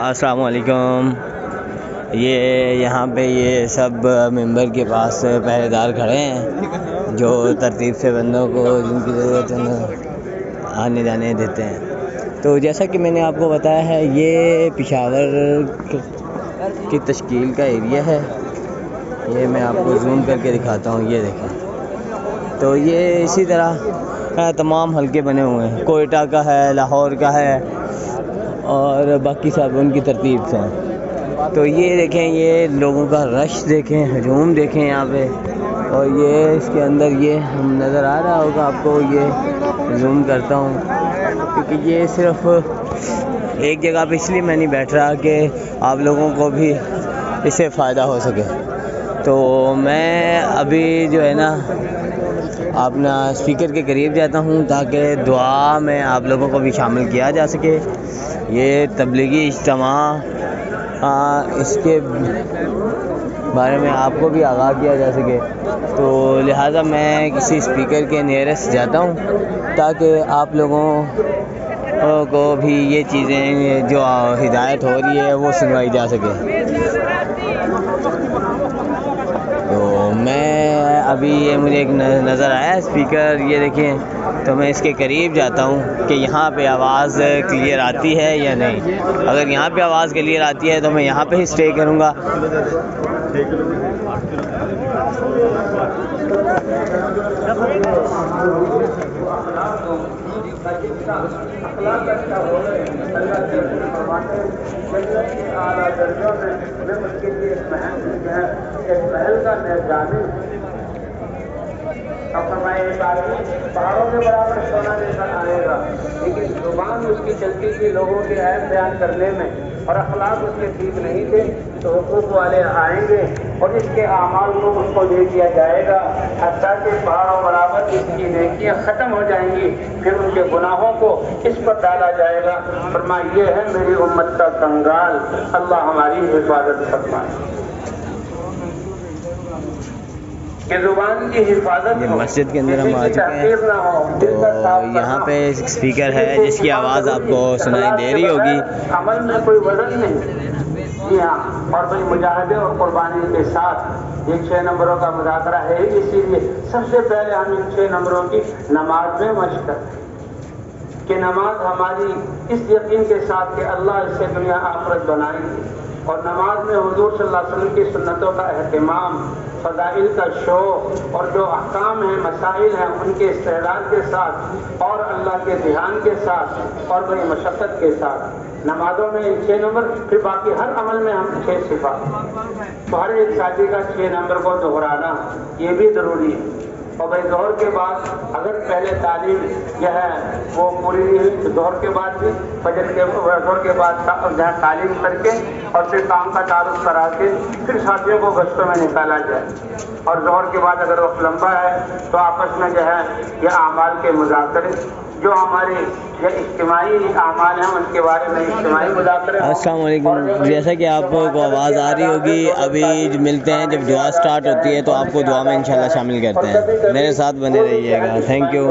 السلام علیکم۔ یہاں پہ یہ سب ممبر کے پاس پہرے دار کھڑے ہیں جو ترتیب سے بندوں کو جن کی ضرورت ہے آنے جانے دیتے ہیں۔ تو جیسا کہ میں نے آپ کو بتایا ہے، یہ پشاور کی تشکیل کا ایریا ہے۔ یہ میں آپ کو زوم کر کے دکھاتا ہوں، یہ دیکھیں۔ تو یہ اسی طرح تمام حلقے بنے ہوئے ہیں، کوئٹہ کا ہے، لاہور کا ہے اور باقی سب ان کی ترتیب سے ہیں۔ تو یہ دیکھیں، یہ لوگوں کا رش دیکھیں، ہجوم دیکھیں یہاں پہ، اور یہ اس کے اندر یہ نظر آ رہا ہوگا آپ کو، یہ زوم کرتا ہوں کیونکہ یہ صرف ایک جگہ پہ اس لیے میں نہیں بیٹھ رہا کہ آپ لوگوں کو بھی اس سے فائدہ ہو سکے۔ تو میں ابھی جو ہے نا اپنا اسپیکر کے قریب جاتا ہوں تاکہ دعا میں آپ لوگوں کو بھی شامل کیا جا سکے۔ یہ تبلیغی اجتماع، اس کے بارے میں آپ کو بھی آگاہ کیا جا سکے، تو لہٰذا میں کسی اسپیکر کے نیئرسٹ جاتا ہوں تاکہ آپ لوگوں کو بھی یہ چیزیں جو ہدایت ہو رہی ہے وہ سنوائی جا سکے۔ تو میں ابھی یہ مجھے ایک نظر آیا اسپیکر، یہ دیکھیں، تو میں اس کے قریب جاتا ہوں کہ یہاں پہ آواز کلیئر آتی ہے یا نہیں۔ اگر یہاں پہ آواز کلیئر آتی ہے تو میں یہاں پہ ہی اسٹے کروں گا۔ پہاڑوں کے برابر سونا نظر آئے گا، لیکن زبان اس کی چلتی تھی لوگوں کے عیب بیان کرنے میں، اور اخلاق اس کے ٹھیک نہیں تھے، تو حقوق والے آئیں گے اور اس کے اعمال کو اس کو دے دیا جائے گا، حتیٰ کہ پہاڑوں برابر اس کی نیکیاں ختم ہو جائیں گی، پھر ان کے گناہوں کو اس پر ڈالا جائے گا۔ فرمایا یہ ہے میری امت کا کنگال، اللہ ہماری حفاظت فرمائے کہ زبان کی حفاظت یہ مسجد کے اندر ہم آ چکے ہیں، تو یہاں پہ ایک اسپیکر ہے جس کی آواز آپ کو سنائی دے رہی ہوگی۔ عمل میں کوئی وزن نہیں، جی ہاں، اور بھائی مجاہدے اور قربانی کے ساتھ یہ 6 نمبروں کا مذاکرہ ہے، اسی لیے سب سے پہلے ہم ان 6 نمبروں کی نماز میں مشق کریں کہ نماز ہماری اس یقین کے ساتھ کہ اللہ اس سے دنیا آخرت بنائیں گے، اور نماز میں حضور صلی اللہ علیہ وسلم کی سنتوں کا اہتمام، فضائل کا شوق، اور جو احکام ہیں، مسائل ہیں، ان کے استعداد کے ساتھ اور اللہ کے دھیان کے ساتھ اور بڑی مشقت کے ساتھ نمازوں میں 6 نمبر، پھر باقی ہر عمل میں ہم 6 صفات، تو ہر ایک ساتھی کا 6 نمبر کو دہرانا یہ بھی ضروری ہے۔ اور بھائی ظہر کے بعد اگر پہلے تعلیم جو ہے وہ پوری نہیں ہوئی تو ظہر کے بعد بھی ظہر کے بعد جو ہے تعلیم کر کے اور پھر کام کا تعارف کرا کے پھر ساتھیوں کو گشتوں میں نکالا جائے، اور ظہر کے بعد اگر وقت لمبا ہے تو آپس میں جو ہے یہ اعمال کے مذاکرے، جو ہمارے یہ اجتماعی اعمال ہیں ان کے بارے میں اجتماعی مذاکرے۔ السلام علیکم۔ جیسا کہ آپ کو آواز آ رہی ہوگی، ابھی ملتے ہیں جب دعا سٹارٹ ہوتی ہے تو آپ کو دعا میں انشاءاللہ شامل کرتے ہیں۔ میرے ساتھ بنے رہیے گا۔ Thank you.